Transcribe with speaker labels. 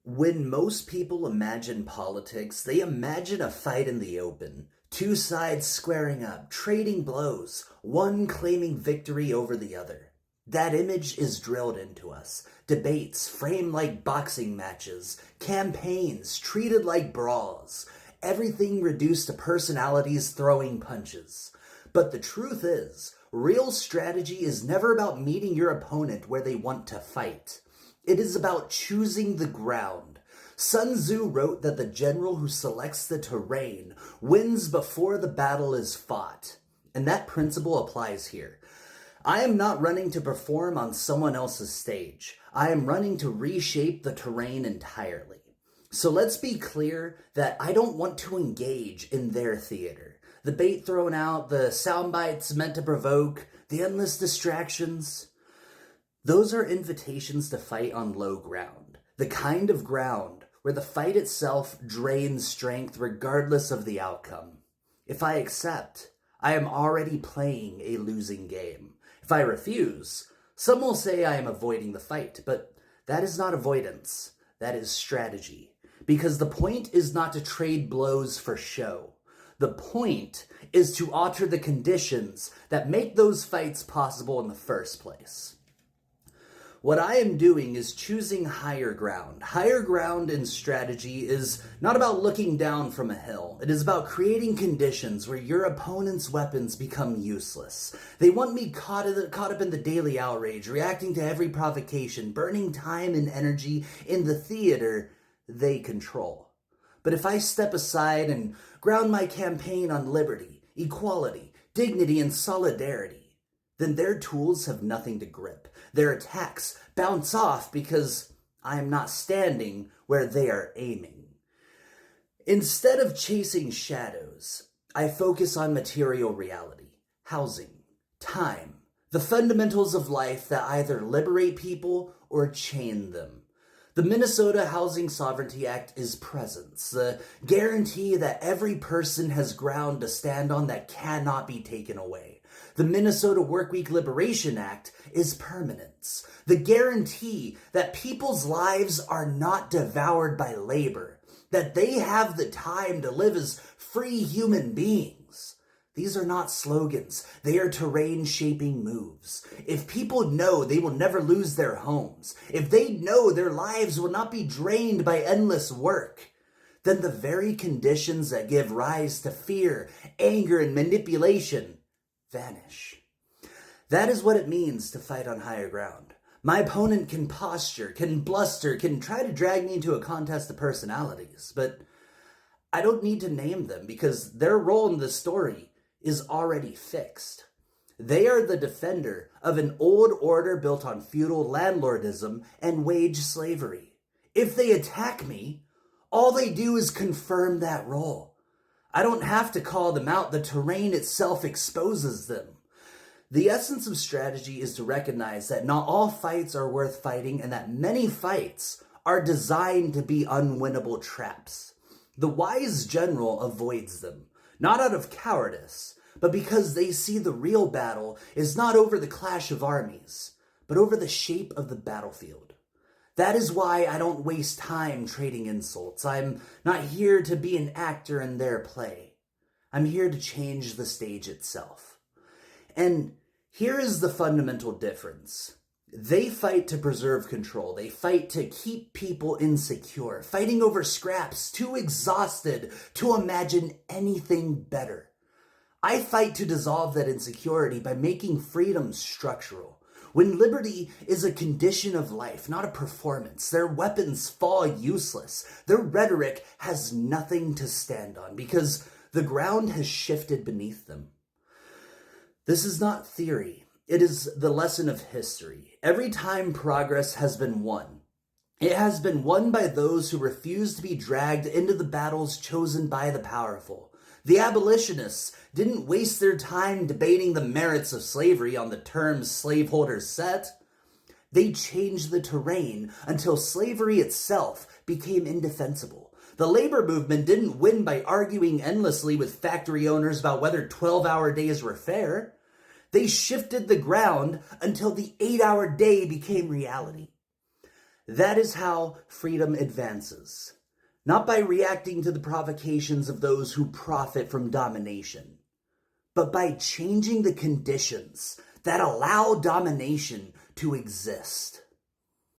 Speaker 1: When most people imagine politics, they imagine a fight in the open. Two sides squaring up, trading blows, one claiming victory over the other. That image is drilled into us. Debates framed like boxing matches, campaigns treated like brawls, everything reduced to personalities throwing punches. But the truth is, real strategy is never about meeting your opponent where they want to fight. It is about choosing the ground. Sun Tzu wrote that the general who selects the terrain wins before the battle is fought. And that principle applies here. I am not running to perform on someone else's stage. I am running to reshape the terrain entirely. So let's be clear that I don't want to engage in their theater. The bait thrown out, the sound bites meant to provoke, the endless distractions. Those are invitations to fight on low ground, the kind of ground where the fight itself drains strength regardless of the outcome. If I accept, I am already playing a losing game. If I refuse, some will say I am avoiding the fight, but that is not avoidance, that is strategy. Because the point is not to trade blows for show. The point is to alter the conditions that make those fights possible in the first place. What I am doing is choosing higher ground. Higher ground in strategy is not about looking down from a hill. It is about creating conditions where your opponent's weapons become useless. They want me caught up in the daily outrage, reacting to every provocation, burning time and energy in the theater they control. But if I step aside and ground my campaign on liberty, equality, dignity, and solidarity, then their tools have nothing to grip. Their attacks bounce off because I am not standing where they are aiming. Instead of chasing shadows, I focus on material reality, housing, time, the fundamentals of life that either liberate people or chain them. The Minnesota Housing Sovereignty Act is presence, the guarantee that every person has ground to stand on that cannot be taken away. The Minnesota Workweek Liberation Act is permanence, the guarantee that people's lives are not devoured by labor, that they have the time to live as free human beings. These are not slogans, they are terrain-shaping moves. If people know they will never lose their homes, if they know their lives will not be drained by endless work, then the very conditions that give rise to fear, anger, and manipulation vanish. That is what it means to fight on higher ground. My opponent can posture, can bluster, can try to drag me into a contest of personalities, but I don't need to name them because their role in the story is already fixed. They are the defender of an old order built on feudal landlordism and wage slavery. If they attack me, all they do is confirm that role. I don't have to call them out. The terrain itself exposes them. The essence of strategy is to recognize that not all fights are worth fighting and that many fights are designed to be unwinnable traps. The wise general avoids them, not out of cowardice, but because they see the real battle is not over the clash of armies, but over the shape of the battlefield. That is why I don't waste time trading insults. I'm not here to be an actor in their play. I'm here to change the stage itself. And here is the fundamental difference. They fight to preserve control. They fight to keep people insecure, fighting over scraps, too exhausted to imagine anything better. I fight to dissolve that insecurity by making freedom structural. When liberty is a condition of life, not a performance, their weapons fall useless. Their rhetoric has nothing to stand on because the ground has shifted beneath them. This is not theory. It is the lesson of history. Every time progress has been won, it has been won by those who refuse to be dragged into the battles chosen by the powerful. The abolitionists didn't waste their time debating the merits of slavery on the terms slaveholders set. They changed the terrain until slavery itself became indefensible. The labor movement didn't win by arguing endlessly with factory owners about whether 12-hour days were fair. They shifted the ground until the 8-hour day became reality. That is how freedom advances. Not by reacting to the provocations of those who profit from domination, but by changing the conditions that allow domination to exist.